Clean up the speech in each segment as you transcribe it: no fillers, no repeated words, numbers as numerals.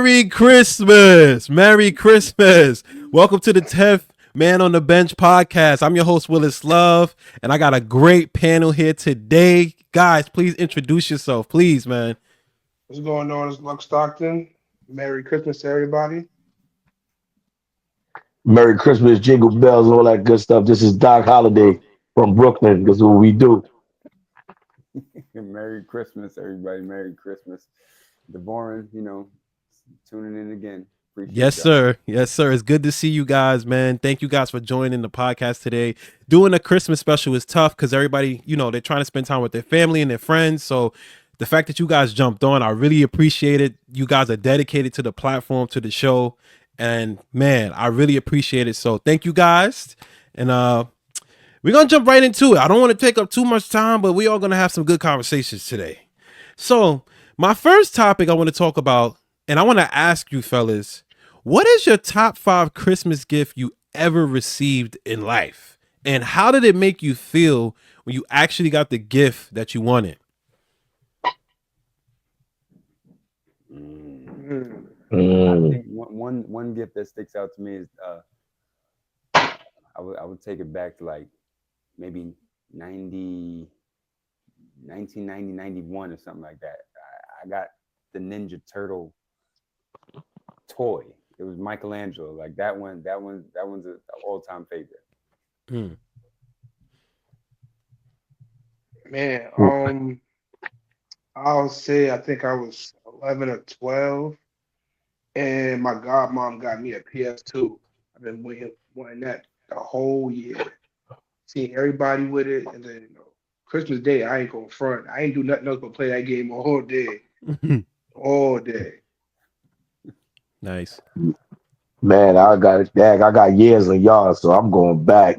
Merry Christmas. Merry Christmas. Welcome to the 10th Man on the Bench podcast. I'm your host, Willis Love, and I got a great panel here today. Guys, please introduce yourself, please, man. What's going on? It's Luck Stockton. Merry Christmas to everybody. Merry Christmas, jingle bells, all that good stuff. This is Doc Holliday from Brooklyn. This is what we do. Merry Christmas, everybody. Merry Christmas. Devorin, tuning in again. Appreciate Yes, y'all. sir. Yes, sir. It's good to see you guys, man. Thank you guys for joining the podcast today. Doing a Christmas special is tough because everybody, they're trying to spend time with their family and their friends. So the fact that you guys jumped on, I really appreciate it. You guys are dedicated to the platform, to the show. And man, I really appreciate it. So thank you guys. And we're going to jump right into it. I don't want to take up too much time, but we are going to have some good conversations today. So my first topic I want to talk about, and I want to ask you fellas, what is your top 5 Christmas gift you ever received in life? And how did it make you feel when you actually got the gift that you wanted? Mm. I Mm. think one gift that sticks out to me is I would take it back to like maybe 90, 1990, 91 or something like that. I got the Ninja Turtle toy. It was Michelangelo. Like that one's an all-time favorite. Hmm. Man, I'll say I think I was 11 or 12, and my godmom got me a PS2. I've been wanting that the whole year. Seeing everybody with it, and then Christmas Day, I ain't going front. I ain't do nothing else but play that game all day, all day. Nice. Man, I got years of y'all, so I'm going back.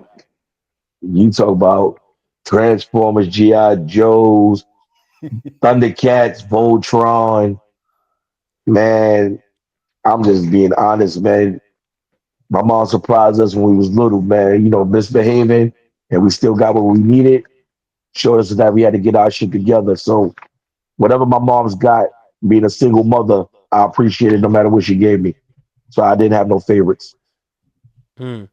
You talk about Transformers, G.I. Joes, Thundercats, Voltron. Man, I'm just being honest, man. My mom surprised us when we was little, man. Misbehaving, and we still got what we needed. Showed us that we had to get our shit together. So whatever my mom's got, being a single mother, I appreciate it no matter what she gave me. So I didn't have no favorites. Hmm.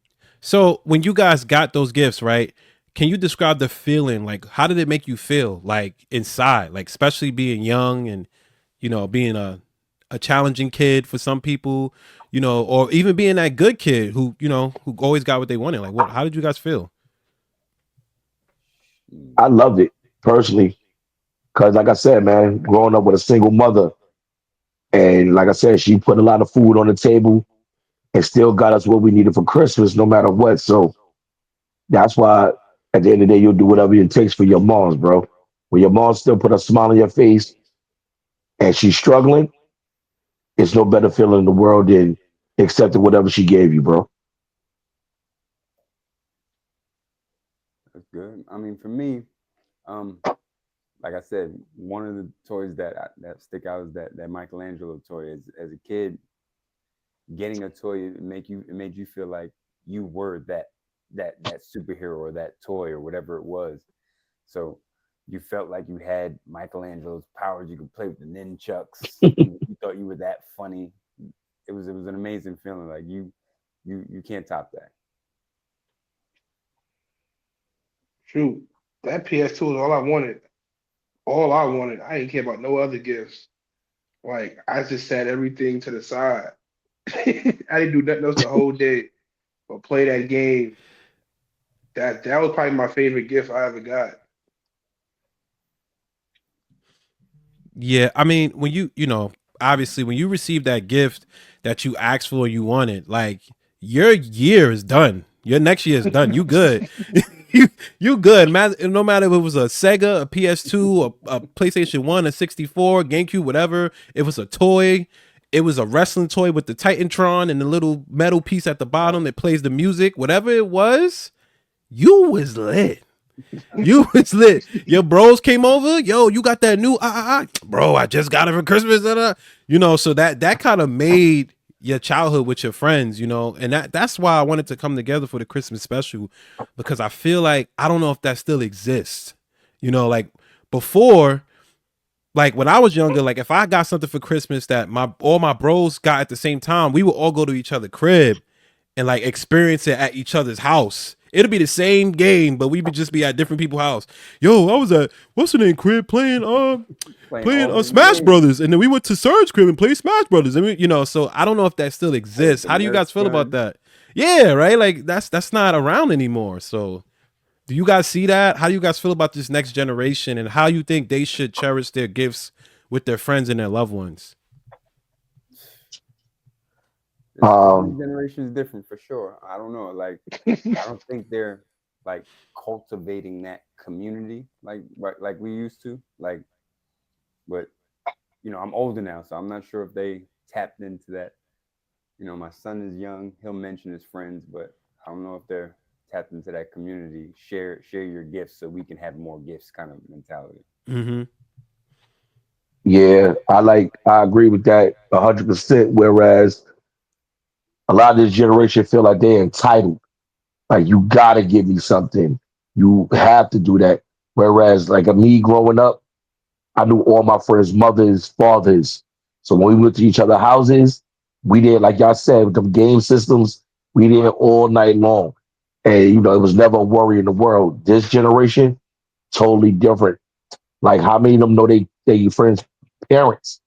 So when you guys got those gifts, right? Can you describe the feeling? Like, how did it make you feel, like inside, like especially being young and being a challenging kid for some people, or even being that good kid who always got what they wanted. Like, what? How did you guys feel? I loved it personally because, like I said, man, growing up with a single mother, and like I said, she put a lot of food on the table and still got us what we needed for Christmas, no matter what. So that's why at the end of the day, you'll do whatever it takes for your moms, bro. When your mom still put a smile on your face and she's struggling, it's no better feeling in the world than accepting whatever she gave you, bro. That's good. I mean, for me, um, like I said, one of the toys that stick out is that Michelangelo toy. As a kid, getting a toy it made you feel like you were that superhero or that toy or whatever it was. So you felt like you had Michelangelo's powers. You could play with the nunchucks. You thought you were that funny. It was an amazing feeling. Like you can't top that. Shoot, that PS2 is all I wanted. All I wanted. I didn't care about no other gifts. Like I just set everything to the side. I didn't do nothing else the whole day but play that game. That was probably my favorite gift I ever got. Yeah, I mean, when obviously when you receive that gift that you asked for, you wanted, like your year is done. Your next year is done. You good. you good. No matter if it was a Sega, a PS2, a PlayStation 1, a 64, GameCube, whatever. It was a toy. It was a wrestling toy with the Titantron and the little metal piece at the bottom that plays the music. Whatever it was, you was lit. You was lit. Your bros came over. Yo, you got that new bro, I just got it for Christmas. So that kind of made your childhood with your friends, and that's why I wanted to come together for the Christmas special, because I feel like I don't know if that still exists. Like before, like when I was younger, like if I got something for Christmas that my all my bros got at the same time, we would all go to each other's crib and like experience it at each other's house. It'll be the same game, but we would just be at different people's house. Yo, I was at what's the name crib playing Playing playing all his Smash games. Brothers, and then we went to Surge crib and played Smash Brothers. I mean, so I don't know if that still I was exists. the How do you Nerf guys feel about gun. that? Yeah, right. Like that's not around anymore. So do you guys see that? How do you guys feel about this next generation and how you think they should cherish their gifts with their friends and their loved ones? This Um, new generation is different for sure. I don't know. Like, I don't think they're like cultivating that community like we used to. Like, but I'm older now, so I'm not sure if they tapped into that. My son is young; he'll mention his friends, but I don't know if they're tapped into that community. Share your gifts so we can have more gifts kind of mentality. Mm-hmm. yeah, I agree with that 100%. Whereas a lot of this generation feel like they're entitled. Like you gotta give me something. You have to do that. Whereas like me growing up, I knew all my friends' mothers, fathers. So when we went to each other's houses, we did, like y'all said, with the game systems, we did all night long. And it was never a worry in the world. This generation, totally different. Like how many of them know they friends' parents?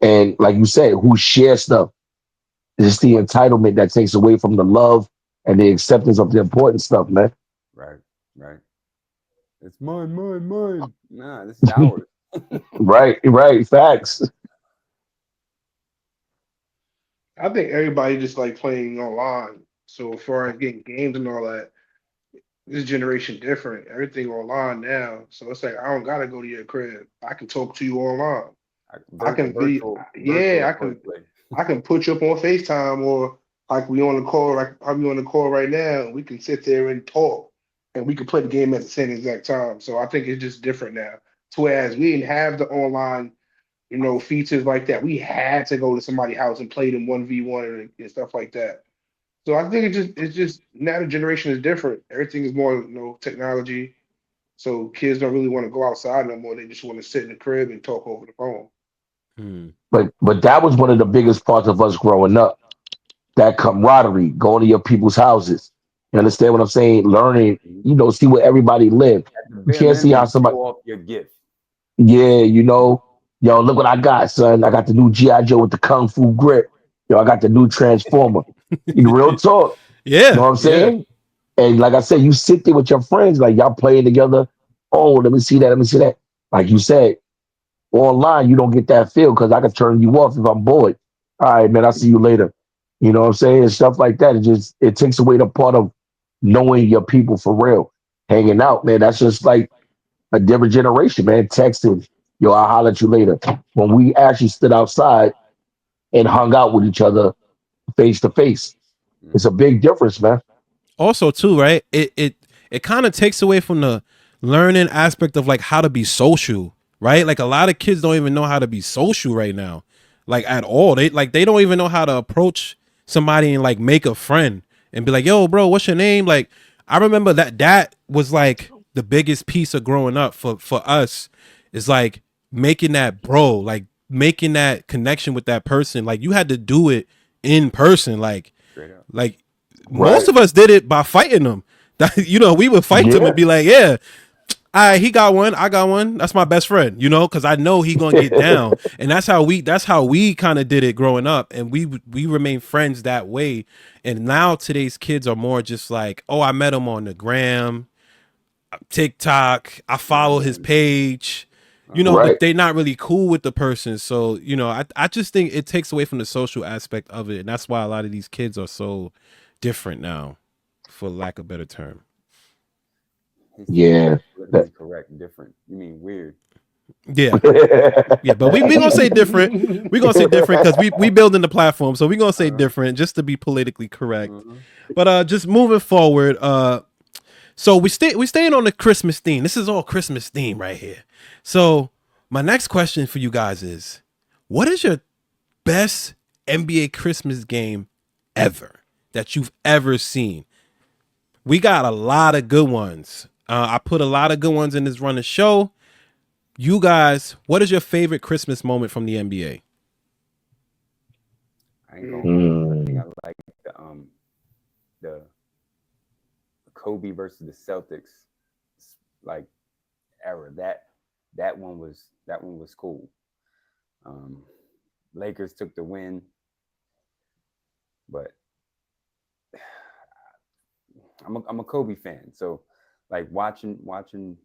And like you said, who share stuff? It's the entitlement that takes away from the love and the acceptance of the important stuff, man. Right, right. It's mine, mine, mine. Nah, this is ours. Right, right, facts. I think everybody just like playing online. So as far as getting games and all that, this generation different. Everything online now. So it's like I don't gotta go to your crib. I can talk to you online. I can video. Virtual Yeah, toy play. I can put you up on FaceTime or like we on the call, like I'm on the call right now. We can sit there and talk, and we can play the game at the same exact time. So I think it's just different now. To whereas we didn't have the online, features like that. We had to go to somebody's house and play them 1v1 and stuff like that. So I think it's just now the generation is different. Everything is more, technology. So kids don't really want to go outside no more. They just want to sit in the crib and talk over the phone. Hmm. But that was one of the biggest parts of us growing up. That camaraderie, going to your people's houses. You understand what I'm saying? Learning, Mhm. see where everybody live. At the You bare can't see how minimum, show somebody, off your gift. yeah, yo, look what I got, son. I got the new G.I. Joe with the Kung Fu grip. Yo, I got the new Transformer. Real talk. You know Yeah, what I'm yeah. saying? And like I said, you sit there with your friends, like y'all playing together. Oh, let me see that. Let me see that. Like you said, online, you don't get that feel because I can turn you off if I'm bored. All right, man, I'll see you later. You know what I'm saying? And stuff like that. It takes away the part of knowing your people for real. Hanging out, man. That's just like a different generation, man. Texting, yo, I'll holler at you later. When we actually stood outside and hung out with each other face to face. It's a Hmm. big difference, man. Also too, right? It kind of takes away from the learning aspect of like how to be social, right? Right. Like a lot of kids don't even know how to be social right now, like at all. They don't even know how to approach somebody and like make a friend and be like, "Yo, bro, what's your name?" Like I remember that was like the biggest piece of growing up for us is like making that bro, like making that connection with that person. Like you had to do it in person, Straight up. like most Right. of us did it by fighting them. We would fight them and Yeah. be like, yeah, he got one, I got one. That's my best friend, because I know he gonna get down, and that's how we kind of did it growing up, and we remain friends that way. And now today's kids are more just like, oh, I met him on the gram, TikTok, I follow his Man. page. But Right. they're not really cool with the person. So, I just think it takes away from the social aspect of it. And that's why a lot of these kids are so different now, for lack of a better term. He said Yeah. politically correct, different. You mean weird? Yeah. Yeah. But we gonna say different. We gonna say different because we building the platform. So we gonna say Uh, different just to be politically correct. uh But just moving forward, so we staying on the Christmas theme. This is all Christmas theme right here. So my next question for you guys is, what is your best NBA Christmas game ever that you've ever seen? We got a lot of good ones. I put a lot of good ones in this run of show. You guys, what is your favorite Christmas moment from the NBA? I ain't gonna Mm. hold you. I think I Mm. like the Kobe versus the Celtics like era. That one was cool. Um, Lakers took the win, but I'm a Kobe fan, so like watching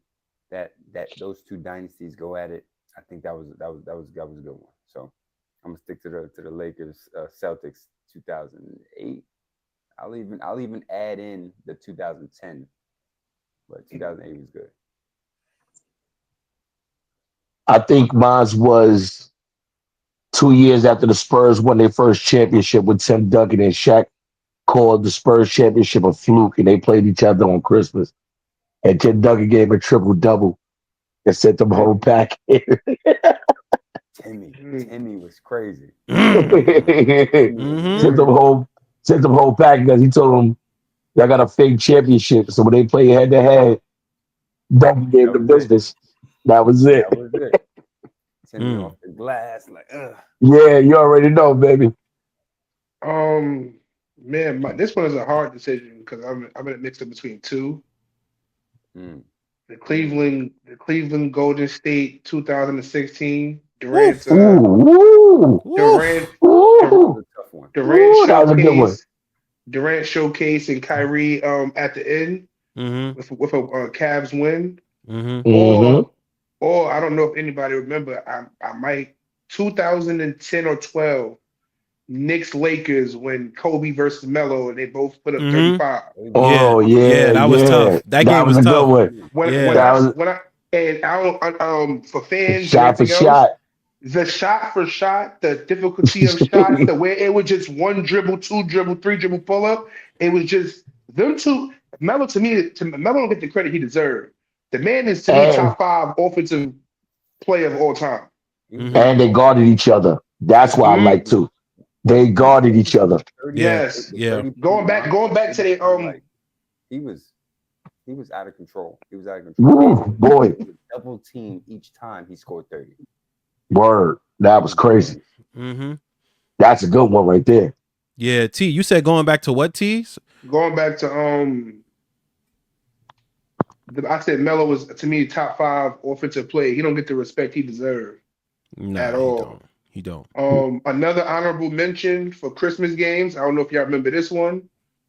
that those two dynasties go at it. I think that was a good one. So I'm gonna stick to the Lakers Celtics 2008. I'll even add in the 2010, but 2008 was good. I think mine was 2 years after the Spurs won their first championship with Tim Duncan and Shaq called the Spurs championship a fluke, and they played each other on Christmas. And Tim Duncan gave a triple double and sent them home Mm. back. Timmy Mm. Timmy was crazy. Timmy was Mm-hmm. sent them Mm. home, sent them home back because he told them y'all got a fake championship. So when they play head to head, Duncan gave that the was it. business. That was That it. was it. Timmy Mm. off the glass, like ugh. Yeah, you already know, baby. Um, man, this one is a hard decision because I'm in a mix up between two. Mm, The mm. Cleveland Golden State 2016 Woof. Ooh, Durant Woof. That Dur- was ooh, a tough one. Durant ooh, that was a good one. showcase and Kyrie at the end Mm-hmm. with a Cavs win, Mm-hmm. Mm-hmm. or I don't know if anybody remember, I might 2010 or 12 Knicks Lakers when Kobe versus Melo and they both put up Mm-hmm. 35. They was Yeah. Oh tough. Yeah, yeah, that was yeah. tough. That That game was was a good tough. one. Mm. Yeah. That was When I don't for fans and shot for everything else, shot. the shot for shot, the difficulty of shots, the way it was just one dribble, two dribble, three dribble pull up. It was just them two. Melo to me, Melo don't get the credit he deserved. The man is to me and top five offensive player of all time. He was Mm-hmm. a and they dog. guarded each other. That's why I Yeah, Mhm. like too. They he was guarded each other. 30, Yeah. Yes, the Yeah. 30-point line, going back to 30 the point, like he was he was out of control. He was out of control. Woo, And boy, they would double team each time he scored 30. word. That It was was crazy. ridiculous. Mm-hmm. That's a good one right there. Yeah. T, you said going back to what, T? going back to I said Melo was to me top five offensive player. He don't get the respect he deserved at Nah, he all. don't. He don't. Another honorable mention for Christmas games. I don't know if y'all remember this one.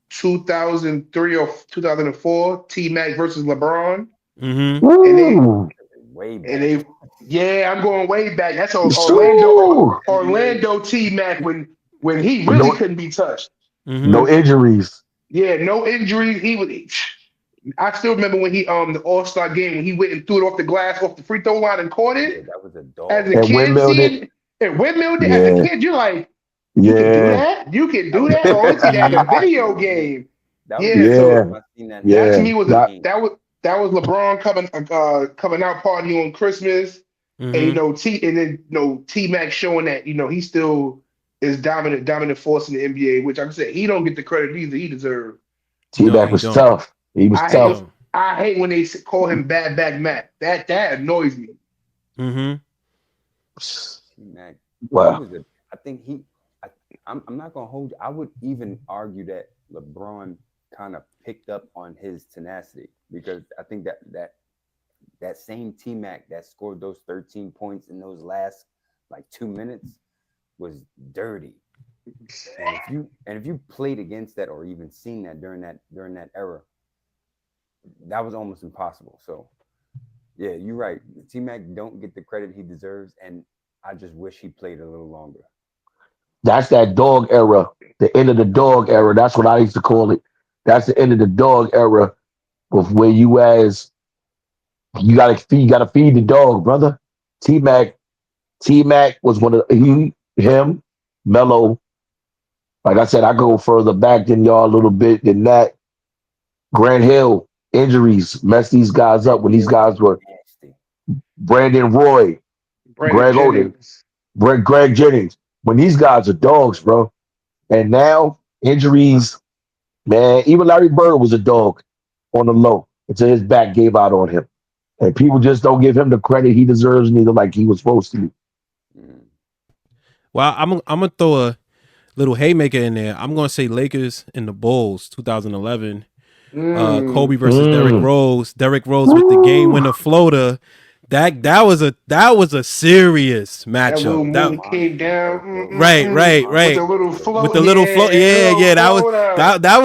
2003 or 2004, T Mac versus LeBron, Mm-hmm. and they Woo, Way and back. they yeah, I'm going way back. That's shoo. NBA. Orlando T Mac when he really No, couldn't be touched. Mm-hmm. no injuries. Yeah, no injuries. He was. I still remember when he the All Star game when he went and threw it off the glass off the free throw line and caught Yeah, it. that was a As dog. a And kid, windmilled it. seeing and windmilled it as a Yeah, kid, you're like, you can do yeah, that. You can That do was that. the Oh, it's first either time at Mm-hmm. a I seen video that game. game. That was the Yeah, first yeah, so time I seen that that to yeah. me was in a a That, game. that was LeBron coming out party on Christmas, and Mm-hmm. and then T Mac showing that he still is dominant force in the NBA, which like I said he don't get the credit either he deserved. No, T-Mac he was don't. tough. He was I He hate tough. don't. I hate when they call him bad back Mac. That annoys me. Mm-hmm. T Mac, he Wow. was a. I think he. I, I'm not gonna hold you. I would even argue that LeBron kind of picked up on his tenacity because I think that same T Mac that scored those 13 points in those last like 2 minutes was dirty. And if you played against that or even seen that during that era, that was almost impossible. So yeah, you're right. T Mac don't get the credit he deserves, and I just wish he played a little longer. That's that dog era. The end of the dog era. That's what I used to call it. That's the end of the dog era of where you gotta feed the dog, brother. T Mac T Mac was one of him, Mello. Like I said, I go further back than y'all a little bit than that. Grant Hill injuries messed these guys up Grant when these Hill was guys were nasty. Brandon Roy, Brandon Greg Oden, Jennings. Greg Jennings. When these guys are dogs, bro. And now injuries, man. Even Larry Bird was a dog on the low until his back gave out on him. and people just don't give him the credit he deserves, neither like he was supposed to. Mm. Well, I'm gonna throw a little haymaker in there. I'm gonna say Lakers and the Bulls, 2011. Kobe Mm. versus Derrick Mm. Rose. Derrick Rose with the game Woo. winner floater. That was a serious That little matchup. That moon came Monster down Derrick Rose. with the right. little With float. the little float. Yeah, the Yeah, little yeah. That was floater. that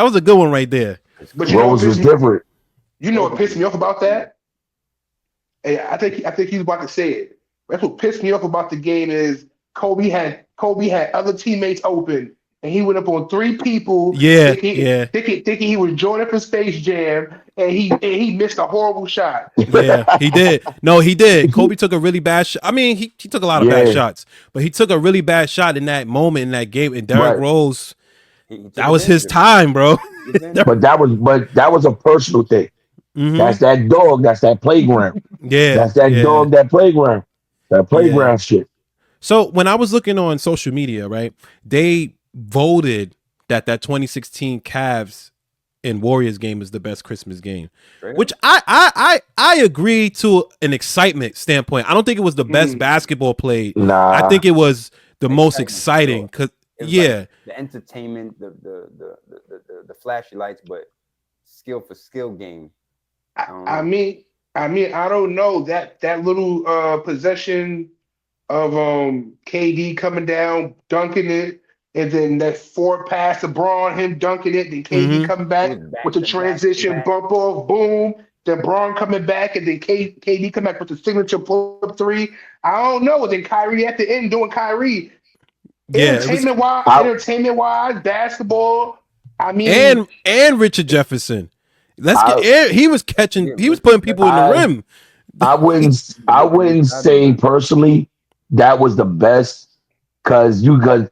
was a good one right there. It's But you know what Rose Kobe. was pissed me? different. You know what Kobe pissed was me off about Kobe. that? Hey, I think he's about to say it. That's what pissed me off about the game is Kobe had other teammates open, and he went up on three people Yeah, thinking yeah, thinking thinking he was joining for Space Jam, and he missed a horrible shot. yeah. He did. No, he did. Kobe took a really bad shot. I mean, he took a lot of bad Yeah, shots, but he took a really bad shot in that moment in that game. And Derrick right. Rose, He took that was his advantage of it. time, bro. He took advantage of But that was a personal thing. Mm-hmm. That's that dog. That's that playground. Yeah, That's that yeah, dog. That playground. That yeah. playground shit. So when I was looking on social media, right, they voted that 2016 Cavs and Warriors game is the best Christmas game, straight which up. I agree to an excitement standpoint. I don't think it was the best Mm. basketball played. I Nah, think it was the most Excitement for exciting sure. because It was like yeah, the entertainment, the flashy lights, but skill for skill game. I, I don't I know. mean, I don't know that little possession of KD coming down, dunking it, and then that forward pass to Braun, him dunking it, then KD mm-hmm, coming It was back with back the to back to transition back. bump off, boom. Then Braun coming back, and then KD come back with the signature pull up three. I don't know. And then Kyrie at the end doing Kyrie. yeah, it was I Entertainment wise, basketball. I mean, and Richard Jefferson. Let's get I he was catching, Yeah, he was Richard putting people in the I Jefferson. rim. I Richard wouldn't inside the say rim. personally that was the best because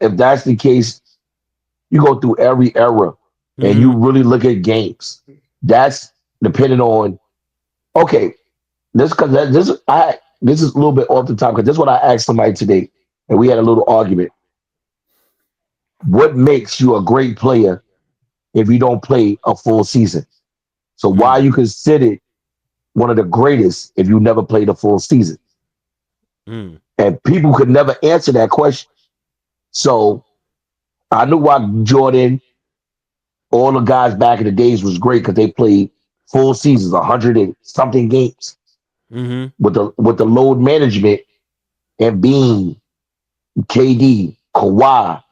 if that's the case, you go through every era and you Mm-hmm, really look at games. That's depending on okay. This is a little bit off the top because this is what I asked somebody today, and we had a little argument. What makes you a great player if you don't play a full season? So why are mm, you considered one of the greatest if you never played a full season? mm, And people could never answer that question. So I knew why Jordan, all the guys back in the days was great because they played full seasons, 100 and something games mm-hmm, with the load management and being KD, Kawhi.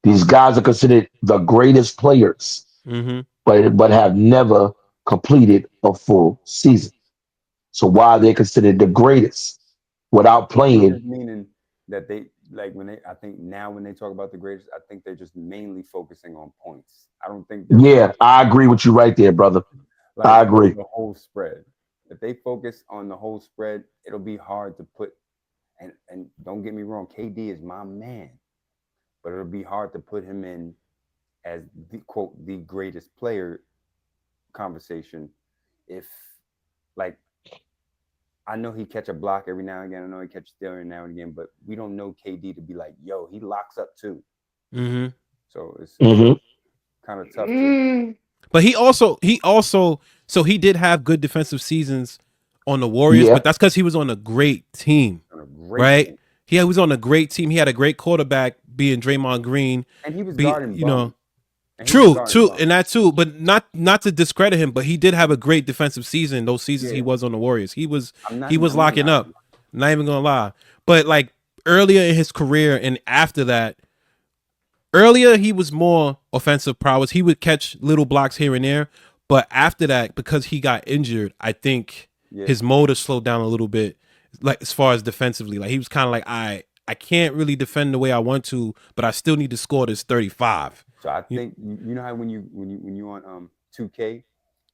These guys are considered the greatest players, mm-hmm. but have never completed a full season. So why are they considered the greatest without I'm playing? just meaning that they like when they. I think now when they talk about the greatest, I think they're just mainly focusing on points. I don't think they're Yeah, I focusing agree with you right there, brother. like I agree. the whole spread. If they focus on the whole spread, it'll be hard to put. And don't get me wrong, KD is my man, but it'll be hard to put him in as the quote the greatest player conversation if like I know he catch a block every now and again. I know he catch a steal every now and again, but we don't know KD to be like, yo, he locks up too. Mm-hmm. So it's Hmm. kind of tough to mm, But he also so he did have good defensive seasons on the Warriors, Yeah. but that's because he was on a great team, on a great right? team. He was on a great team. He had a great quarterback, being Draymond Green. And he was Be guarding you know bums. And he was true, guarding true, bums. and that too. But not to discredit him, but he did have a great defensive season. Those seasons he Yeah. was on the Warriors, he was I'm not he was I'm not locking knocking up. Not even gonna lie, but like earlier in his career and after that, earlier he was more offensive prowess. He would catch little blocks here and there, but after that, because he got injured, I think yeah. his motor slowed down a little bit. Like as far as defensively, like he was kind of like I can't really defend the way I want to, but I still need to score this 35. So I You- think you know how when you on 2K,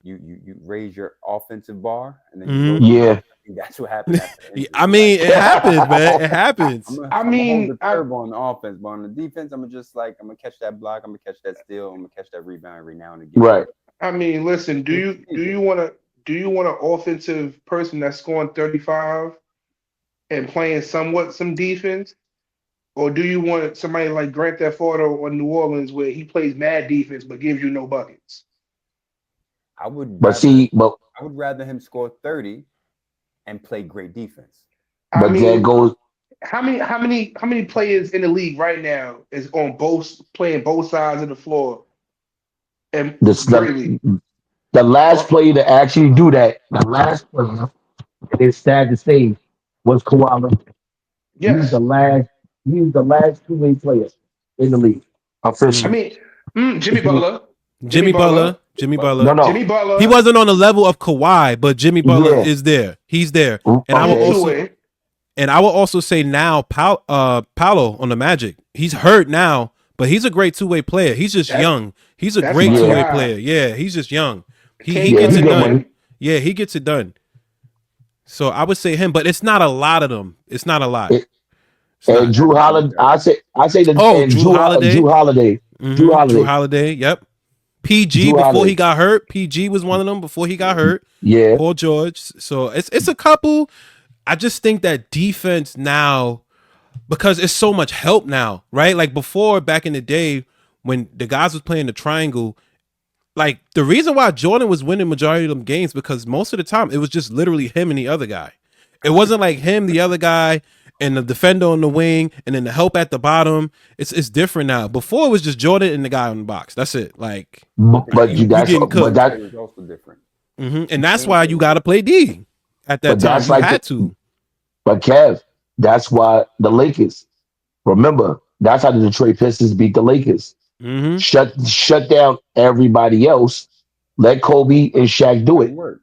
you raise your offensive bar and then you mhm. load up. Yeah. I think that's what happened after the injury. I He's like, mean, it happens, man. It I'm happens. gonna I I'm gonna hold mean, the turbo on the offense, but on the defense, I'm gonna just like I'm gonna catch that block, I'm gonna catch that steal, I'm gonna catch that rebound every now and again. Right. I mean, listen. Do It's you do strategic. you want to do you want an offensive person that's scoring 35 and playing somewhat some defense, or do you want somebody like Grant Theft Auto or New Orleans where he plays mad defense but gives you no buckets? I would But rather see, but I would rather him score 30 and play great defense. I but that mean, goes how many players in the league right now is on both playing both sides of the floor and this greatly? the last Oh, player to actually do that. The last player, and it's sad to say, was Kawhi Leonard. He's the yes. last. He's the last two-way player in the league I Mm. officially. mean, Jimmy Butler, Jimmy Jimmy Butler, Butler. Jimmy No, Butler. no, Jimmy He Butler. wasn't on the level of Kawhi, but Jimmy Butler yeah, is there. He's there. And I He's will a okay, two also way. say now Paolo on the Magic. He's hurt now, but he's a great two-way player. He's just That young. He's a that's great my yeah, two-way guy. player. Yeah, he's just young. He Can't yeah. gets come He it in got done. money, there. Yeah, he gets it done. So I would say him, but it's not a lot of them. It's not a lot. it, It's and not. Drew Holiday. I say that, Oh, and Drew Holiday. Drew Holiday, Drew Drew Holiday, Holiday. Yep. PG Drew before he Holiday. got hurt. PG was one of them before he got hurt. Yeah, Paul George. So it's a couple. I just think that defense now, because it's so much help now, right? Like before, back in the day when the guys was playing the triangle, like the reason why Jordan was winning majority of them games because most of the time it was just literally him and the other guy. It wasn't like him, the other guy, and the defender on the wing, and then the help at the bottom. It's different now. Before it was just Jordan and the guy on the box. That's it. Like but you you that's getting but cooked, that Play was also different. and that's Team why play you was got to play D at that but time. that's You like the had to. but Kev. That's why the Lakers. Remember, that's how the Detroit Pistons beat the Lakers. Mm-hmm. Shut down everybody else. Let Kobe and Shaq do let it. him work.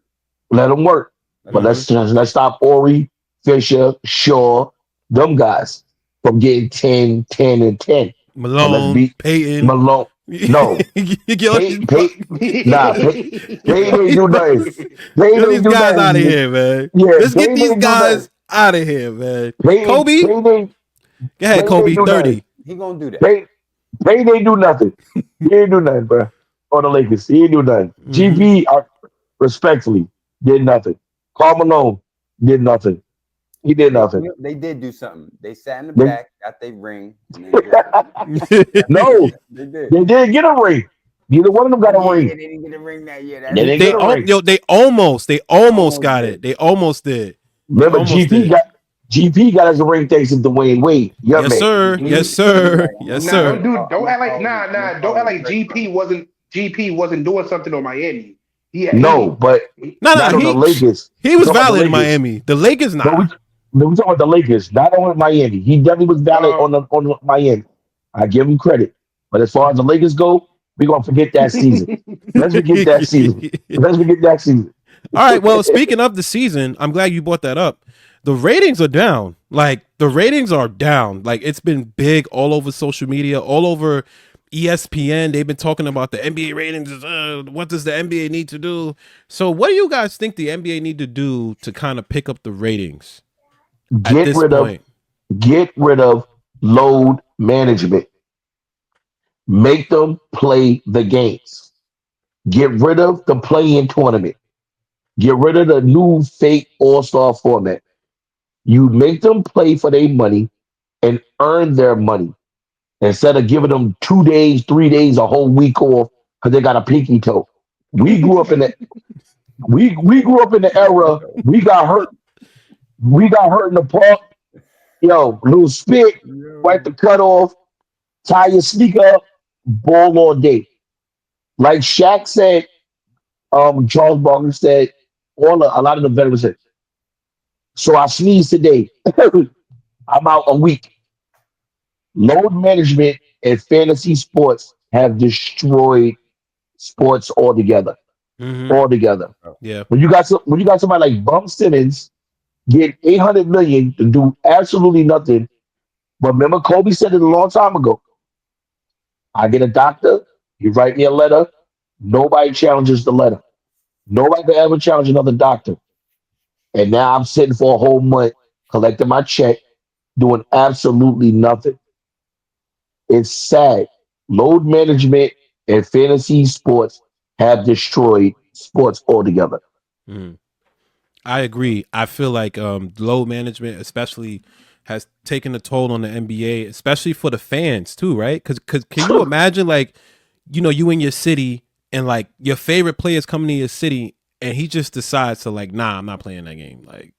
Let them work. Let But him work. Mm-hmm. let's stop Ori, Fisher, Shaw, them guys from getting 10, 10, and 10. But let's Malone, beat Peyton. Malone. No, You get all these, Nah, Payne ain't do nothing. get Payne all ain't these do guys out of nothing. here, man. Yeah, Let's get Payne these ain't do nothing. guys out of here, man. Payne, Kobe, Payne ain't, go ahead, Payne ain't Kobe. do nothing. 30. He gonna do that. Payne, Payne ain't do nothing. He ain't do nothing, bro. On the Lakers, he ain't do nothing. Mm-hmm. GP, respectfully, did nothing. Karl Malone did nothing. He did nothing. They did do something. They sat in the They, back, got their ring, and then did something. That's what they no, did. They did. they didn't get a ring. Neither one of them Oh got a yeah, ring. they didn't get a ring that year. They That's didn't they get a true. ring. yo, they almost Almost got did. it. They almost did. They Remember, almost did. GP got us a ring thanks to Dwayne Wade. Yeah, Yes, man. sir. Yes, sir. Yes, Nah, sir. don't act like I'm gonna don't call act him like Craig Cross. GP wasn't doing something on Miami. Yeah, No, but No, no, not on the Lakers. he I'm was talking about the valid in Lakers. Miami. The Lakers, No, nah. we talking about the Lakers, not on Miami. He definitely was valid uh, on Miami. I give him credit. But as far as the Lakers go, we're gonna forget that season. Let's forget that season. Let's forget that season. All right. Well, speaking of the season, I'm glad you brought that up. The ratings are down. Like the ratings are down. Like it's been big all over social media, all over ESPN. They've been talking about the NBA ratings. What does the NBA need to do? So, what do you guys think the NBA need to do to kind of pick up the ratings at Get this rid of point? get rid of load management. Make them play the games. Get rid of the play-in tournament. Get rid of the new fake all-star format. You make them play for their money and earn their money instead of giving them 2 days, 3 days, a whole week off because they got a pinky toe. We grew up in the we grew up in the Pinky era toe. we got hurt. We got hurt in the park. Yo, little spit, wipe Yo. the cut off, tie your sneaker up, ball all day. Like Shaq said, Charles Barkley said, a lot of the veterans said, so I sneezed today. I'm out a week. Load management and fantasy sports have destroyed sports altogether. Mm-hmm. Altogether. Oh, Yeah. When you got somebody like Bum Simmons get 800 million to do absolutely nothing, but remember Kobe said it a long time ago. I get a doctor, he write me a letter. Nobody challenges the letter. Nobody could ever challenge another doctor. And now I'm sitting for a whole month collecting my check, doing absolutely nothing. It's sad. Load management and fantasy sports have destroyed sports altogether. Mm-hmm. I agree. I feel like load management, especially, has taken a toll on the NBA, especially for the fans too, right? Because can you imagine, like, you know, you in your city and like your favorite players coming to your city, and he just decides to like, nah, I'm not playing that game. Like,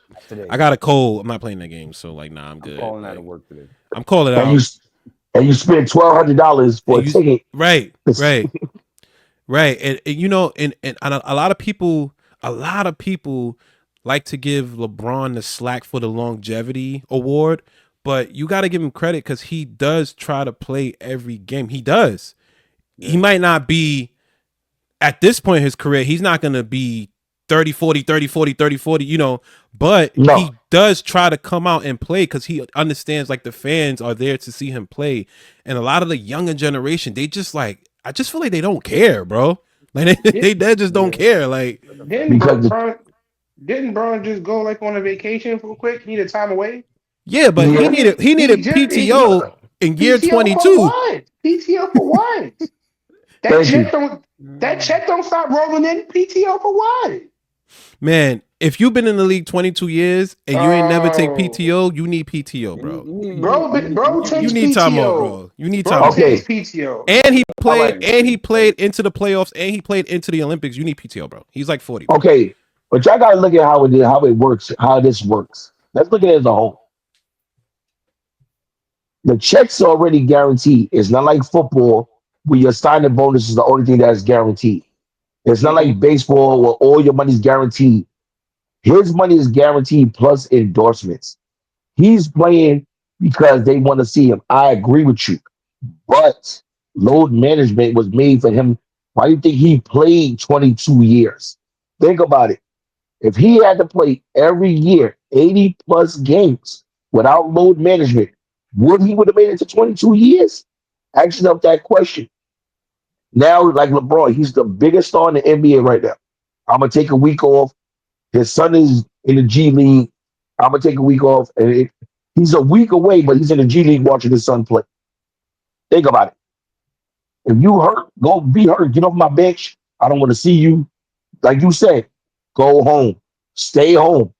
Not today. I got a cold, I'm not playing that game. So like, nah, I'm I'm good. calling out of Like, work today. I'm calling and you out, and you spend $1,200 for and a you ticket. right, right, right, and you know, and a lot of people, a lot of people like to give LeBron the slack for the longevity award, but you got to give him credit because he does try to play every game. He does. He Yeah. might not be at this point in his career, he's not going to be 30, 40, 30, 40, 30, 40. You know, but No, he does try to come out and play because he understands like the fans are there to see him play. And a lot of the younger generation, they just like, I just feel like they don't care, bro. Like they just don't Yeah. care. Like, Like a Didn't family. because Bron, Bron didn't Bron just go like on a vacation for quick? Need a time away? yeah, but He he yeah, just needed need he he needed just PTO in year PTO for 22. what? PTO for what? That thank check you. don't that Mm. check don't stop rolling in. PTO for what? Man, if you've been in the league 22 years and you ain't never take Oh, PTO, you need PTO, You need, bro. you need, you need, bro, you need, you bro need, You takes need time off, PTO. bro. You need time Bro off. takes Okay, PTO. And he all right, played and he played into the playoffs and he played into the Olympics. You need PTO, bro. He's like 40, bro. okay. But y'all gotta look at how it works, how this works. Let's look at it as a whole. The checks are already guaranteed. It's not like football where your signing bonus is the only thing that's guaranteed. It's not Hmm. like baseball where all your money's guaranteed. His money is guaranteed plus endorsements. He's playing because they want to see him. I agree with you. But load management was made for him. Why do you think he played 22 years? Think about it. If he had to play every year 80 plus games without load management, would he would have made it to 22 years? Ask yourself that question. Now, like LeBron, he's the biggest star in the NBA right now. I'm gonna take a week off. His son is in the G League. I'm gonna take a week off, and he's a week away, but he's in the G League watching his son play. Think about it. If you hurt, go be hurt. Get off my bench. I don't want to see you. Like you said, go home. Stay home.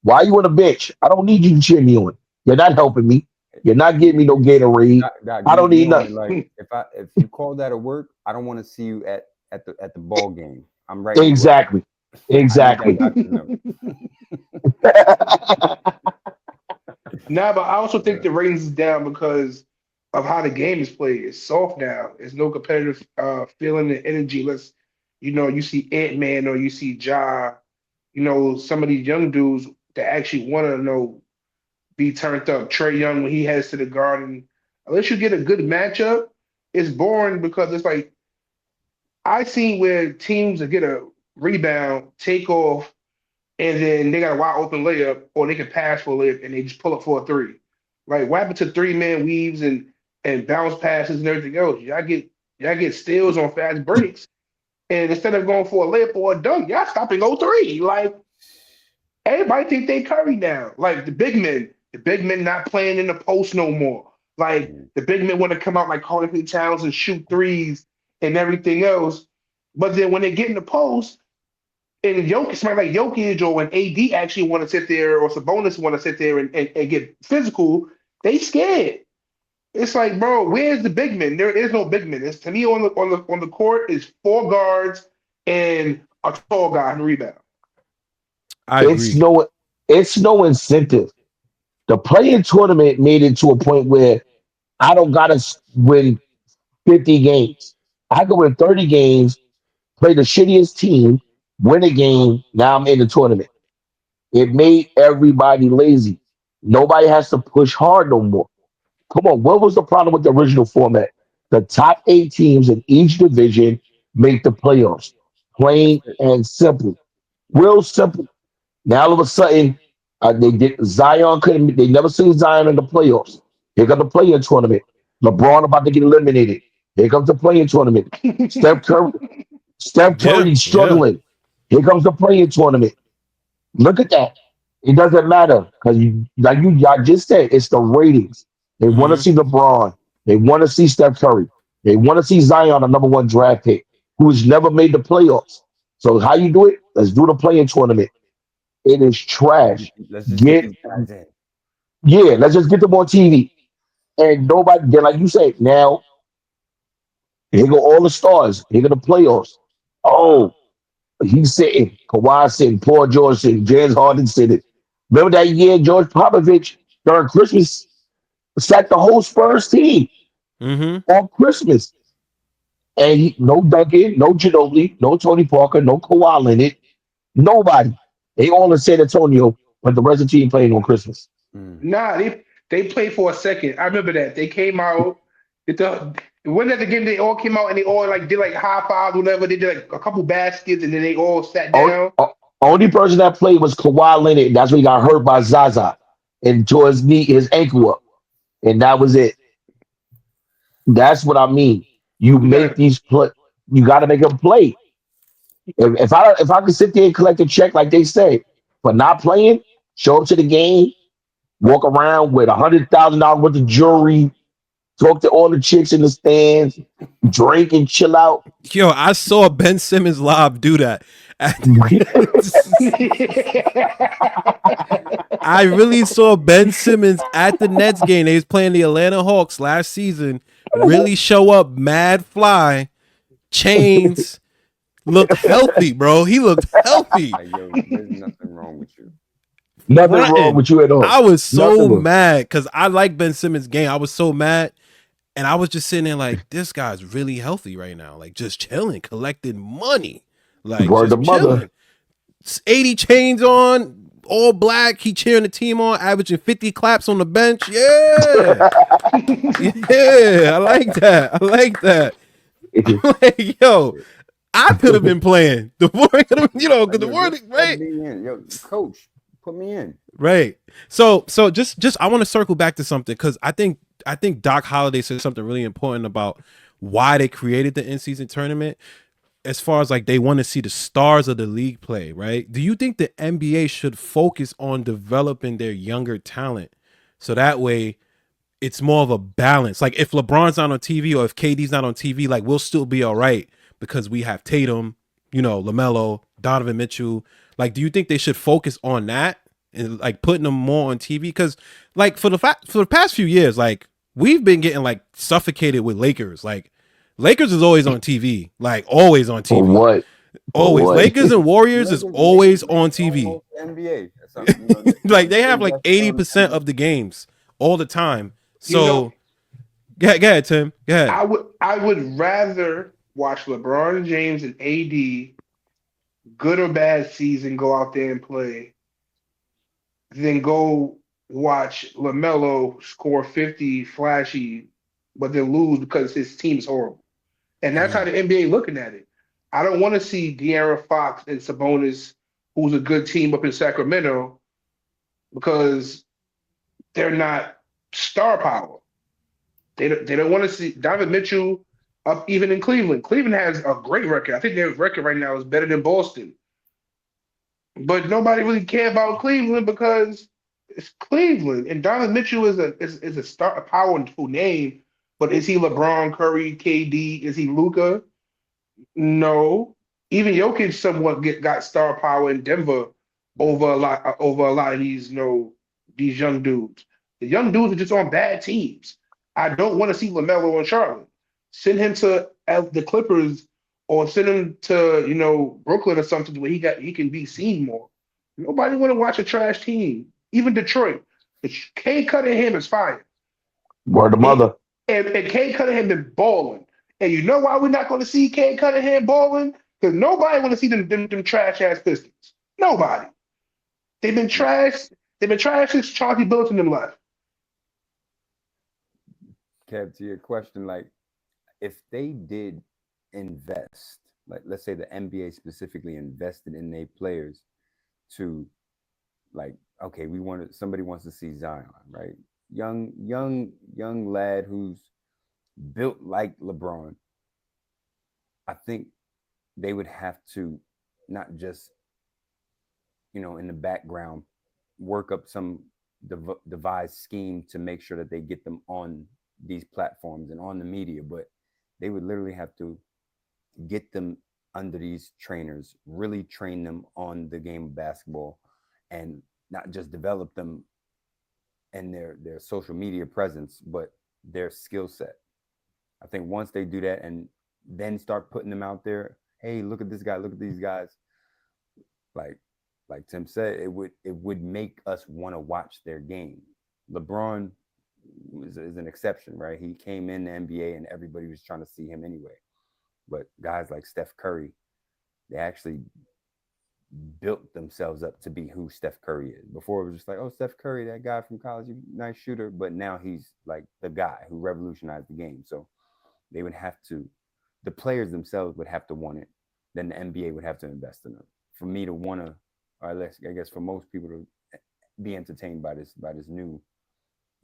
Why you on the bench? I don't need you to cheer me on. You're not helping me. You're not getting me no Gatorade. Doc, I don't you need know me. nothing. Like if you call that a work, I don't want to see you at the ball game. I'm writing you up. Exactly. I need that Exactly. doc to know. Nah, but I also think Yeah. the ratings is down because of how the game is played. It's soft now. There's no competitive feeling and energy. Let's, you see Ant Man or you see Ja, some of these young dudes that actually want to be turned up. Trey Young when he heads to the Garden. Unless you get a good matchup, it's boring because it's like I seen where teams that get a rebound, take off, and then they got a wide open layup, or they can pass for a layup and they just pull up for a three. Like what happened to three-man weaves and bounce passes and everything else? Y'all get steals on fast breaks, and instead of going for a layup or a dunk, y'all stop and go three. Like everybody think they Curry now. Like the big men not playing in the post no more. Like Mm. the big men want to come out like Carl Anthony Towns and shoot threes and everything else. But then when they get in the post, and Jokic, somebody like Jokic or when AD actually want to sit there or Sabonis want to sit there and get physical, they scared. It's like, bro, where's the big men? There is no big men. It's to me on the court is four guards and a tall guy and rebound. I it's agree. no it's no incentive. The playing tournament made it to a point where I don't gotta win 50 games. I can win 30 games, play the shittiest team, win a game. Now I'm in the tournament. It made everybody lazy. Nobody has to push hard no more. Come on, what was the problem with the original format? The top 8 teams in each division make the playoffs. That's Plain it. and simple. Right. Real simple. Now all of a sudden, they did Zion couldn't. They never seen Zion in the playoffs. Here comes the play-in tournament. LeBron about to get eliminated. Here comes the play-in tournament. Steph Curry, Steph Yeah, Curry's yeah. struggling. Here comes the play-in tournament. Look at that. It doesn't matter because y'all just said, it's the ratings. They want to Hmm. see LeBron. They want to see Steph Curry. They want to see Zion, a number one draft pick, who has never made the playoffs. So how you do it? Let's do the play-in tournament. It is trash. Let's just get Get these guys in. let's just get them on TV. And nobody, then like you said, now Here go all the stars. Here go the playoffs. Oh, he's sitting. Kawhi sitting. Paul George sitting. James Harden sitting. Remember that year George Popovich during Christmas sacked the whole Spurs team Mm-hmm. on Christmas. And no Duncan, no Ginobili, no Tony Parker, no Kawhi Leonard, nobody. They all in San Antonio, but the rest of the team playing on Christmas. Mm. Nah, they played for a second. I remember that they came out. When at the game they all came out and they all like did like high fives, whatever. They did like a couple baskets and then they all sat O- down. o- Only person that played was Kawhi Leonard. And that's when he got hurt by Zaza and tore his knee, his ankle up, and that was it. That's what I mean. You You make got these play. You got to make them play. If I could sit there and collect a check like they say for not playing, show up to the game, walk around with $100,000 worth of jewelry, talk to all the chicks in the stands, drink and chill out. Yo, I saw Ben Simmons live do that. I really saw Ben Simmons at the Nets game. They was playing the Atlanta Hawks last season. Really show up, mad fly, chains, looked healthy, bro. He looked healthy. Like, yo, there's nothing wrong with you. Nothing wrong Fronting. with you at all. I was Nothing so wrong. mad because I like Ben Simmons' game. I was so mad. And I was just sitting there like, this guy's really healthy right now. Like, just chilling, collecting money. Like, Word the just mother. chilling. 80 chains on, all black. He cheering the team on, averaging 50 claps on the bench. Yeah. Yeah. I like that. I like that. Like, yo, Shit. I could have been playing. The Warriors, because Like, the yo, just Warriors, sub right? me in. Yo, coach, put me in. Right. So just I want to circle back to something because I think Doc Holliday said something really important about why they created the in season tournament. As far as like they want to see the stars of the league play, right? Do you think the NBA should focus on developing their younger talent so that way it's more of a balance? Like if LeBron's not on TV or if KD's not on TV, like we'll still be all right because we have Tatum, LaMelo, Donovan Mitchell. Like, do you think they should focus on that and like putting them more on TV? Because like for the past few years, like we've been getting like suffocated with Lakers. Like Lakers is always on TV, like always on For TV, what? For always. what? Lakers and Warriors is always Lakers on TV. almost the NBA. That's something, Like they they have like invested on 80% of the games all the time. you know, So go ahead, Tim. Go ahead. I would rather watch LeBron James and AD, good or bad season, go out there and play than go watch LaMelo score 50 flashy, but then lose because his team's horrible. And that's how Mm. the NBA looking at it. I don't want to see De'Aaron Fox and Sabonis, who's a good team up in Sacramento, because they're not star power. They don't want to see Donovan Mitchell up even in Cleveland. Cleveland has a great record. I think their record right now is better than Boston. But nobody really care about Cleveland because it's Cleveland. And Donovan Mitchell is a star, a powerful name. But is he LeBron, Curry, KD? Is he Luca? No. Even Jokic somewhat got star power in Denver over a lot of these these young dudes. The young dudes are just on bad teams. I don't want to see LaMelo in Charlotte. Send him to the Clippers or send him to Brooklyn or something where he can be seen more. Nobody want to watch a trash team. Even Detroit. K Cunningham is fine. Word the And, mother. and Kay Cunningham been balling. And you know why we're not going to see Kay Cunningham balling? Because nobody want to see them trash ass Pistons. Nobody. They've been trash. They've been trash since Charlie Billups and them left. Kev, to your question, like if they did invest, like let's say the NBA specifically invested in their players to like, okay, somebody wants to see Zion, right? Young lad who's built like LeBron. I think they would have to not just, in the background, work up some devised scheme to make sure that they get them on these platforms and on the media, but they would literally have to get them under these trainers, really train them on the game of basketball, and not just develop them and their social media presence, but their skill set. I think once they do that, and then start putting them out there. Hey, look at this guy. Look at these guys. Like like Tim said, it would make us want to watch their game. LeBron is an exception, right? He came in the NBA and everybody was trying to see him anyway. But guys like Steph Curry, they actually built themselves up to be who Steph Curry is. Before it was just like, oh, Steph Curry, that guy from college, nice shooter. But now he's like the guy who revolutionized the game. So they would have to, the players themselves would have to want it. Then the NBA would have to invest in them. For me to want to, or I guess for most people to be entertained by this new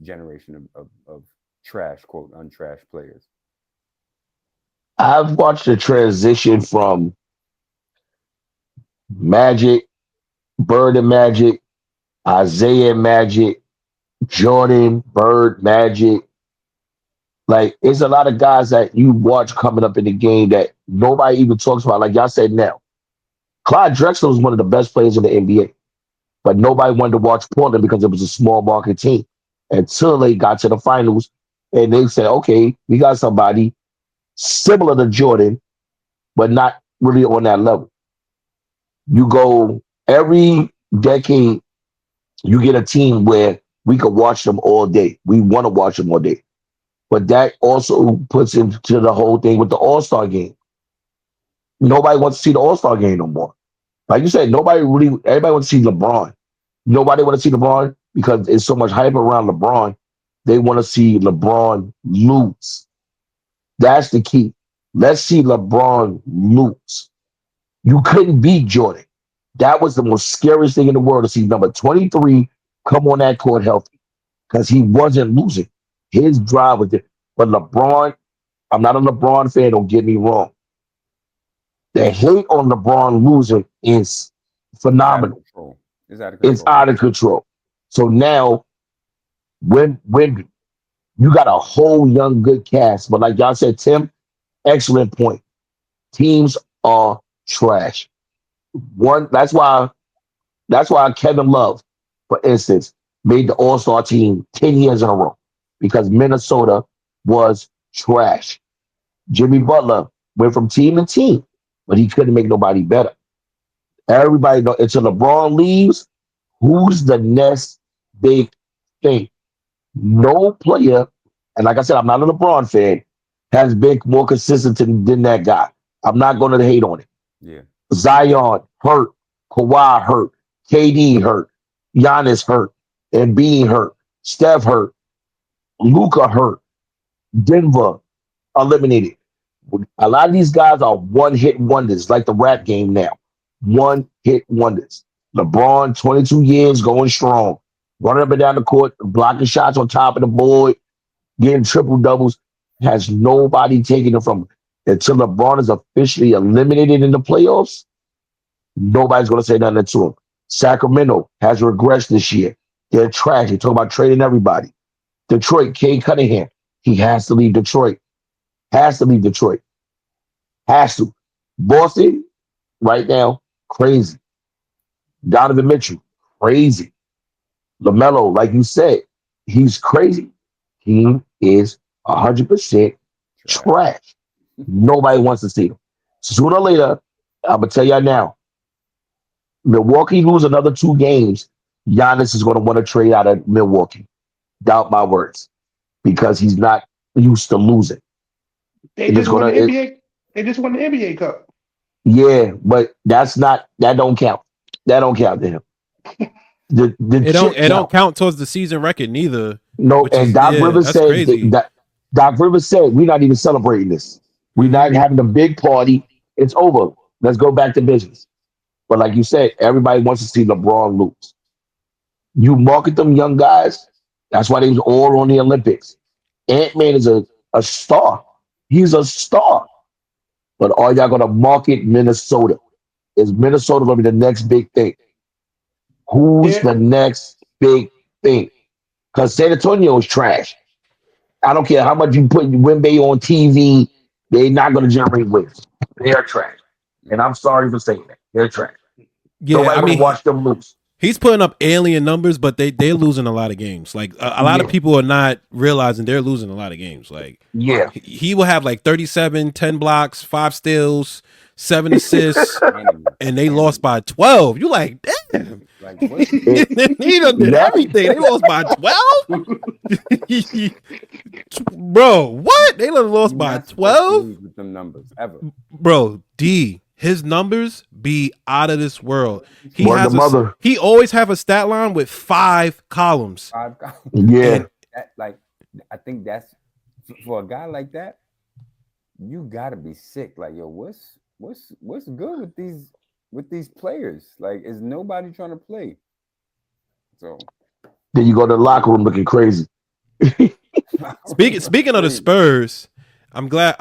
generation of trash, quote, untrash players. I've watched the transition from Magic, Bird and Magic, Isaiah and Magic, Jordan, Bird, Magic. Like, it's a lot of guys that you watch coming up in the game that nobody even talks about. Like y'all said now, Clyde Drexler was one of the best players in the NBA, but nobody wanted to watch Portland because it was a small market team until they got to the finals and they said, okay, we got somebody similar to Jordan, but not really on that level. You go every decade, you get a team where we could watch them all day. We want to watch them all day. But that also puts into the whole thing with the All Star game. Nobody wants to see the All Star game no more. Like you said, everybody wants to see LeBron. Nobody want to see LeBron because there's so much hype around LeBron. They want to see LeBron lose. That's the key. Let's see LeBron lose. You couldn't beat Jordan. That was the most scariest thing in the world to see number 23 come on that court healthy because he wasn't losing. His drive was there. But LeBron, I'm not a LeBron fan, don't get me wrong. The hate on LeBron losing is It's out of phenomenal. control. It's out of It's control. out of control. So now, when you got a whole young good cast, but like y'all said, Tim, excellent point. Teams are trash. One that's why Kevin Love, for instance, made the All Star team 10 years in a row because Minnesota was trash. Jimmy Butler went from team to team, but he couldn't make nobody better. Everybody know until LeBron leaves, who's the next big thing? No player, and like I said, I'm not a LeBron fan, has been more consistent than that guy. I'm not going to hate on it. Yeah. Zion hurt, Kawhi hurt, KD hurt, Giannis hurt, Embiid hurt, Steph hurt, Luca hurt, Denver eliminated. A lot of these guys are one hit wonders, like the rap game now. One hit wonders. LeBron, 22 years, going strong, running up and down the court, blocking shots on top of the board, getting triple doubles. Has nobody taking it from him. Until LeBron is officially eliminated in the playoffs, nobody's going to say nothing to him. Sacramento has regressed this year. They're trash. They talk about trading everybody. Detroit, Kay Cunningham, he has to leave Detroit. Has to leave Detroit. Has to. Boston, right now, crazy. Donovan Mitchell, crazy. LaMelo, like you said, he's crazy. He is 100% Trash. trash. Nobody wants to see him. Sooner or later, I'm going to tell y'all now, Milwaukee lose another 2 games, Giannis is going to want to trade out of Milwaukee. Doubt my words, because he's not used to losing. They It is just going won the to, NBA. They just won the NBA Cup. yeah, but that don't count. That don't count to him. The It chip don't count. count towards the season record neither, No, which and is Doc yeah, Rivers that's said crazy. that Doc Rivers said we're not even celebrating this. We're Hmm. not having a big party. It's over. Let's go back to business. But like you said, everybody wants to see LeBron lose. You market them young guys. That's why they was all on the Olympics. Ant Man is a star. He's a star. But are y'all gonna market Minnesota? Is Minnesota gonna be the next big thing? Who's There, the next big thing? Because San Antonio is trash. I don't care how much you put Wimby on TV, they're not going to generate wins. They're trash. And Mm. I'm sorry for saying that. They're trash. Yeah, Nobody I want to mean, watch them lose. He's putting up alien numbers, but they're losing a lot of games. Like a lot of Yeah, people are not realizing they're losing a lot of games. Like yeah. he will have like 37, 10 blocks, 5 steals, 7 assists, Animal, and they lost animal. by 12. You like, damn. Like what? It, He done did that everything. They lost by 12? Bro, what? They done lost You're by not supposed to 12? lose with them numbers ever. Bro, D, his numbers be out of this world. was the mother. He always have a stat line with 5 columns. Five guys. And Yeah. That like I think that's for a guy like that. You gotta be sick. Like yo, what's good with these players? Like, is nobody trying to play? So Then you go to the locker room looking crazy. speaking of the crazy. Spurs, I'm glad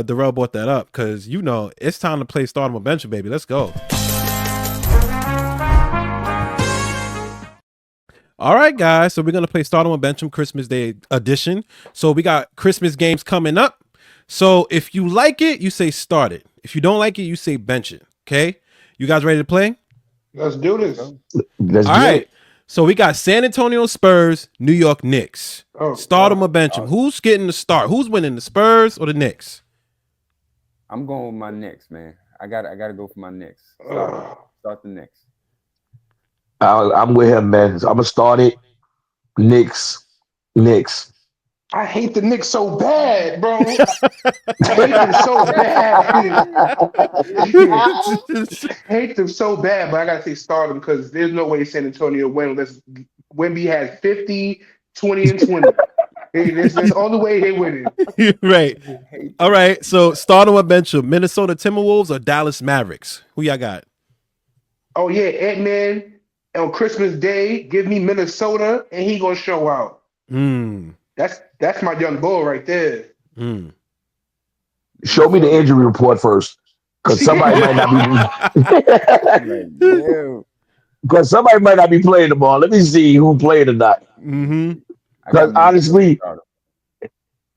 Darrell brought that up because you know it's time to play start 'em or bench 'em, baby. Let's go. All right, guys. So we're gonna play start 'em or bench 'em Christmas Day edition. So we got Christmas games coming up. So if you like it, you say start it. If you don't like it, you say bench it. Okay. You guys ready to play? Let's do this. Let's All get right. it. So we got San Antonio Spurs, New York Knicks. Oh, Start them God. or bench them. Who's getting the start? Who's winning, the Spurs or the Knicks? I'm going with my Knicks, man. I gotta go for my Knicks. Ugh. Start the Knicks. I'm with him, man. So I'm gonna start it. Knicks. Knicks. I hate the Knicks so bad, bro. I hate them so bad. Hate them so bad, but I gotta say start them because there's no way San Antonio win unless Wemby has 50, 20, and 20. That's the only way they win Right. I hate All them. right. So start them or bench them. Minnesota Timberwolves or Dallas Mavericks? Who y'all got? Oh yeah, Ant-Man on Christmas Day, give me Minnesota and he gonna show out. Mm. That's my young bull right there. Mm. Show me the injury report first. Because somebody might not Like, be yo, because somebody might not be playing the ball. Let me see who played or not. Mm-hmm. I Because got Minnesota honestly, starter.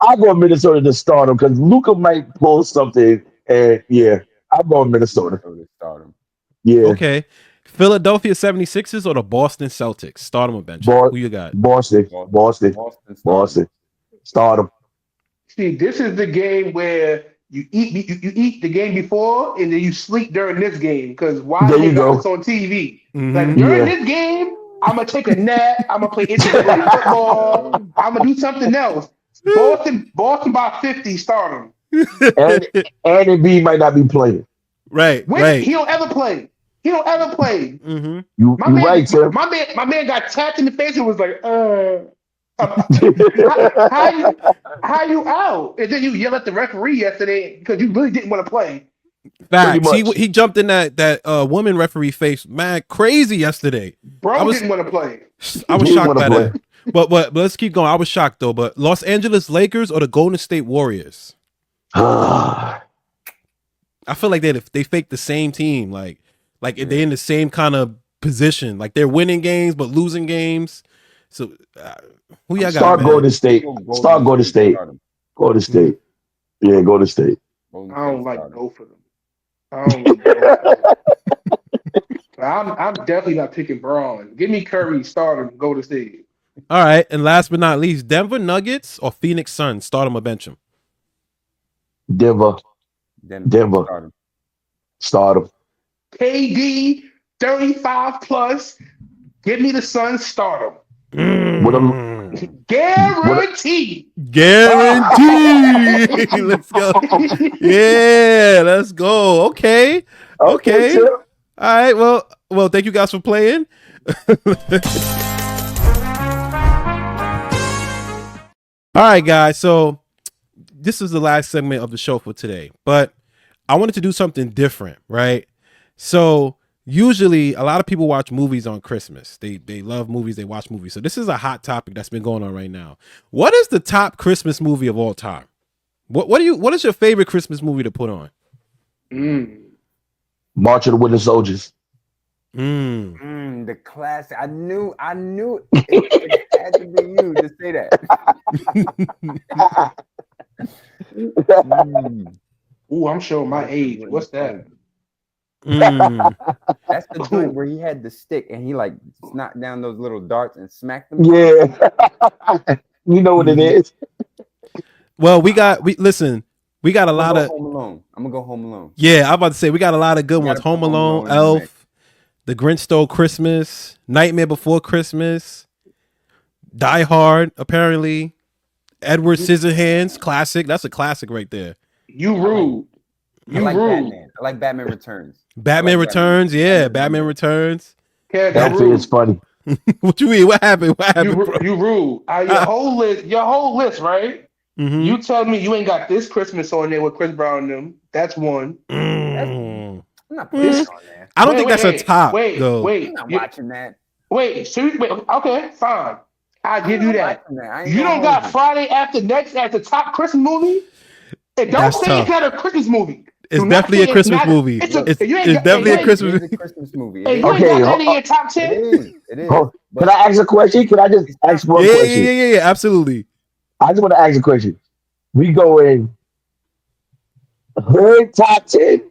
I'll go Minnesota to start him because Luca might pull something. And yeah, I'm going Minnesota. Minnesota starter. Yeah. Okay. Philadelphia 76ers or the Boston Celtics? Start them or bench them. Bo- Who you got? Boston. Boston, Boston. Boston starter. Boston. Start him. See, this is the game where you eat the game before and then you sleep during this game because why There they you got go. us on TV. Like Mm-hmm. during Yeah. this game, I'm gonna take a nap. I'm gonna play NCAA football. I'm gonna do something else. Boston by 50, start him. and B might not be playing. Right. When Right. he don't ever play. He don't ever play. Mm-hmm. My You man, right, Tim. my man got tapped in the face and was like, how you how you out? And then you yell at the referee yesterday because you really didn't want to play. Pretty Facts. much. He jumped in that woman referee face, man, crazy yesterday. I Bro was didn't want to play. I He was didn't shocked want to by play. that. But let's keep going. I was shocked though. But Los Angeles Lakers or the Golden State Warriors? I feel like they faked the same team. Like they're in the same kind of position. Like they're winning games but losing games. So who y'all got, Start man? Golden State. Start Golden State. Start him. Golden State. Yeah, Golden State. Golden I don't State like starter. both of them. I don't like both of them. I'm definitely not picking Braun. Give me Curry, start him, go to state. All right, and last but not least, Denver Nuggets or Phoenix Suns? Start them or bench them? Denver. Denver. Start him. Start him. KD, 35 plus. Give me the Suns, start What a him. Guaranteed. Guarantee. Let's go. Yeah, let's go. Okay. Okay. Tim. All right. Well, thank you guys for playing. All right, guys. So this is the last segment of the show for today, but I wanted to do something different, right? So usually a lot of people watch movies on Christmas. They love movies, they watch movies. So this is a hot topic that's been going on right now. What is the top Christmas movie of all time? What is your favorite Christmas movie to put on? March of the Winter Soldiers. The classic. I knew it had to be you to say that. Ooh, I'm showing my age. What's that? Mm. That's the joint where he had the stick and he like knocked down those little darts and smacked them. Yeah. You know what it Mhm. is. Well, we listen. We got a I'm gonna lot go of Home Alone. I'm gonna go Home Alone. yeah. I'm about to say we got a lot of good You ones. gotta put Home Home Alone, Alone in the mix. Elf, The Grinch Stole Christmas, Nightmare Before Christmas, Die Hard. Apparently, Edward You, Scissorhands, classic. That's a classic right there. you I like rude. I You like rude. Batman. I like Batman Returns. I Batman like Batman. Returns, yeah. Batman's Batman real. Returns. Kev, you Elfie is rude. funny. What you mean? What happened? What happened, bro? You rude. Your whole list, right? Mm-hmm. You tell me you ain't got this Christmas on there with Chris Brown and them. That's one. That's, Mm. I'm not putting that Mm. This on there. I don't think that's a top though. I'm wait. not watching that. Wait. Okay, fine. I'll I'm give you not that. watching that. I ain't You gonna don't hold got you. Friday After Next as the top Christmas movie? And don't That's say it's tough. not a Christmas movie. It's Do not definitely say a it's Christmas not. movie. It's a. Look, You ain't It's got. And definitely you a ain't. Christmas. it is a Christmas movie. It And you is. ain't Okay, got that in your top It 10. is. It is. can But I ask a question? Can I just it's not. ask one Yeah, yeah, question? yeah, yeah, yeah. Absolutely. I just want to ask a question. We go in hood top 10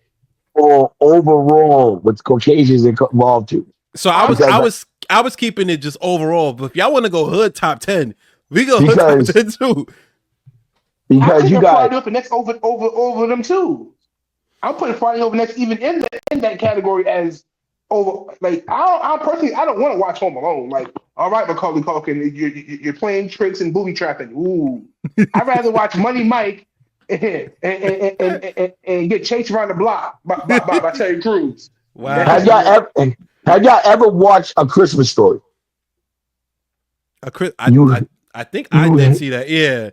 or overall with Caucasians involved too? So I was, I'm. Because I was, I was keeping it just overall. But if y'all want to go hood top 10, we go hood top because 10 too. I'm because you putting got Friday After Next over them too. I'm putting Friday Over Next even in that category as over. Like I personally I don't want to watch Home Alone. Like all right, Macaulay Culkin, you're playing tricks and booby trapping. Ooh, I'd rather watch Money Mike and get chased around the block by Terry Crews. have Wow. y'all ever watched A Christmas Story? A Chris, You I think I did you see that. Yeah,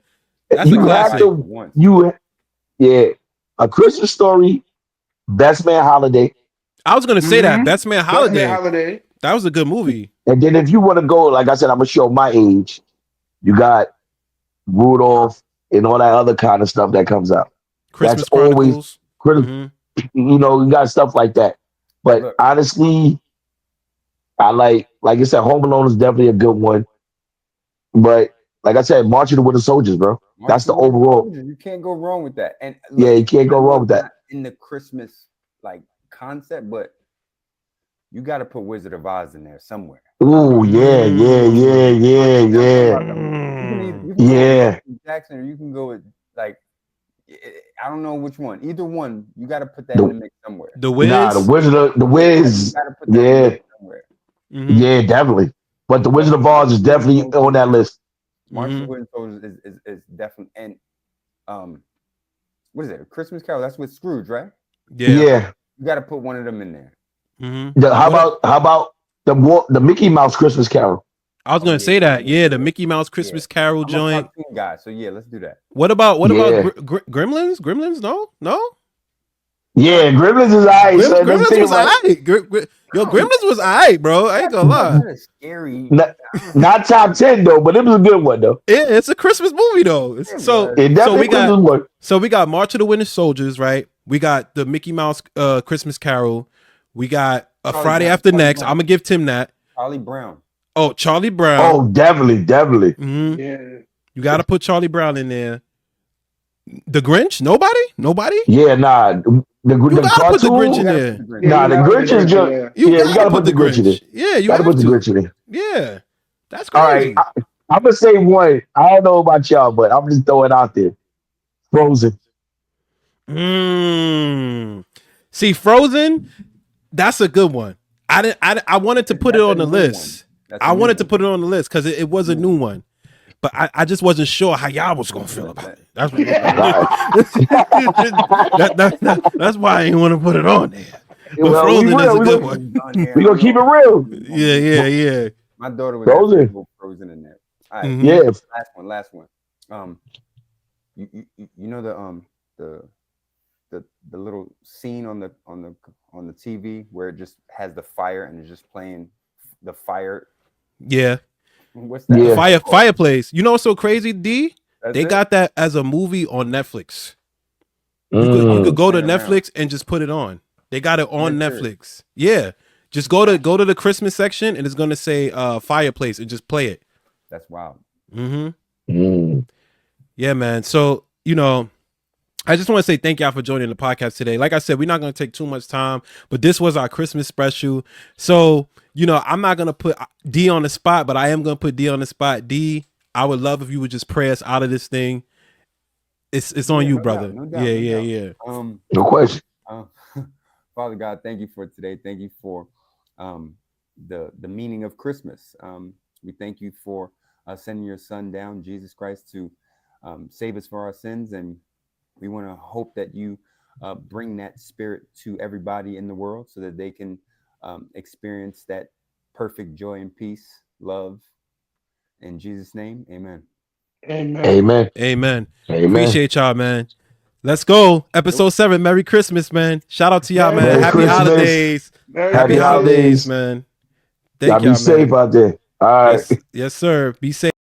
that's a you I have watched classic. it to once. you yeah, A Christmas Story, Best Man Holiday, I was gonna say that Mm-hmm. Best Man Best Man Holiday. Holiday. That was a good movie. and then if you want to go, like I said, I'm gonna show my age. You got Rudolph and all that other kind of stuff that comes out. That's Christmas always Chronicles. critical. Mm-hmm. You got stuff like that. But Look, honestly, I like I said, Home Alone is definitely a good one. But like I said, March of the Winter Soldiers, bro. March That's of the the Winter overall. Soldier. You can't go wrong with that. And Yeah, look, you can't I go know wrong with it's that. not in the Christmas like concept, but you got to put Wizard of Oz in there somewhere. Ooh, yeah, yeah, yeah, Mm. yeah, And I'm talking yeah, about the. Mm. You can go with yeah. Michael Jackson, or you can go with like I don't know which one. Either one, you got to put that in The, the mix somewhere. The nah, Wiz. The You Wiz. got to put that in the mix Yeah, somewhere. Mm-hmm. yeah, definitely. But the But Wizard of March Oz of is the Winter definitely on Soldier, that list. March of the Mm-hmm. Winter Soldier is definitely and um what is it? A Christmas Carol. That's with Scrooge, right? Yeah. Yeah. You got to put one of them in there. Mm-hmm. How about the Mickey Mouse Christmas Carol? I was Oh gonna yeah, say yeah, that. yeah, Yeah, yeah, the Mickey Mouse yeah. Christmas Carol I'm a joint. cartoon guy, so yeah, let's do that. What about Yeah. Gremlins? Gremlins? No, no. Yeah, Gremlins is alright, son. Let's Gremlins think was about it. alright. Yo, I don't Gremlins was alright, bro. I ain't that's gonna lie. kind of scary. Not, I don't know. not top 10 though, but it was a good one though. Yeah, it's a Christmas movie though. It So was. It so definitely we got Christmas one. so we got March of the Winter Soldiers, right? We got the Mickey Mouse Christmas Carol. We got a Charlie Friday Brown. After Charlie Next. I'm Brown. gonna give Tim that. Charlie Brown. Oh, Charlie Brown. Oh, definitely. Hmm. Yeah. You got to put Charlie Brown in there. The Grinch? Nobody. Yeah, nah. You The got to put the Grinch You in cartoon, got to put there. the Grinch Yeah, in nah, you the there. gotta put the Grinch is Grinch in just there. You yeah, you got to gotta put put the the Grinch in Grinch. it. Yeah, you Gotta have put the to. Grinch in it. Yeah, that's All right, crazy. I'm gonna say one. I don't know about y'all, but I'm just throwing it out there. Frozen. Mm. See, Frozen. That's a good one. I wanted to put it That's a on the new one. list. That's a I new wanted to one. put it on the list because it was a new one. But I just wasn't sure how y'all was gonna feel about That, it. That's All right. that's why I didn't want to put it on there. But Well, we Frozen is real. a good one. on there. We I gonna don't keep it know. real. Yeah, yeah, yeah. My daughter would definitely Frozen. go Frozen in there. All right, Hmm. Yeah. last one. You know the the little scene on the TV where it just has the fire and it's just playing the fire. Yeah. What's The Yeah. that? fireplace. You know what's so crazy, D? That's They it. got that as a movie on Netflix. You could Mm. go to Playing around. Netflix and just put it on. They got it on That's it. Netflix. Yeah. Just go to the Christmas section and it's gonna say fireplace and just play it. That's wild. Mm-hmm. Mm. Yeah, man. So, I just want to say thank y'all for joining the podcast today. Like I said, we're not going to take too much time, but this was our Christmas special. So, I'm not going to put D on the spot, but I am going to put D on the spot. D, I would love if you would just pray us out of this thing. It's on Yeah, you, no doubt, brother. no doubt, Yeah, no yeah, doubt. yeah. No question. Uh, Father God, thank you for today. Thank you for um, the meaning of Christmas. We thank you for sending your Son down, Jesus Christ, to save us for our sins, and we want to hope that you bring that spirit to everybody in the world, so that they can experience that perfect joy and peace, love. In Jesus' name, Amen. Amen. Amen. Amen. Amen. Appreciate y'all, man. Let's go. Nope. Episode 7. Merry Christmas, man. Shout out to y'all, Merry man. Merry Happy Christmas. Christmas. holidays. Merry Happy Happy Christmas. holidays, holidays. man. Y'all Thank be y'all, man. safe out there. All right. Yes, sir. Be safe.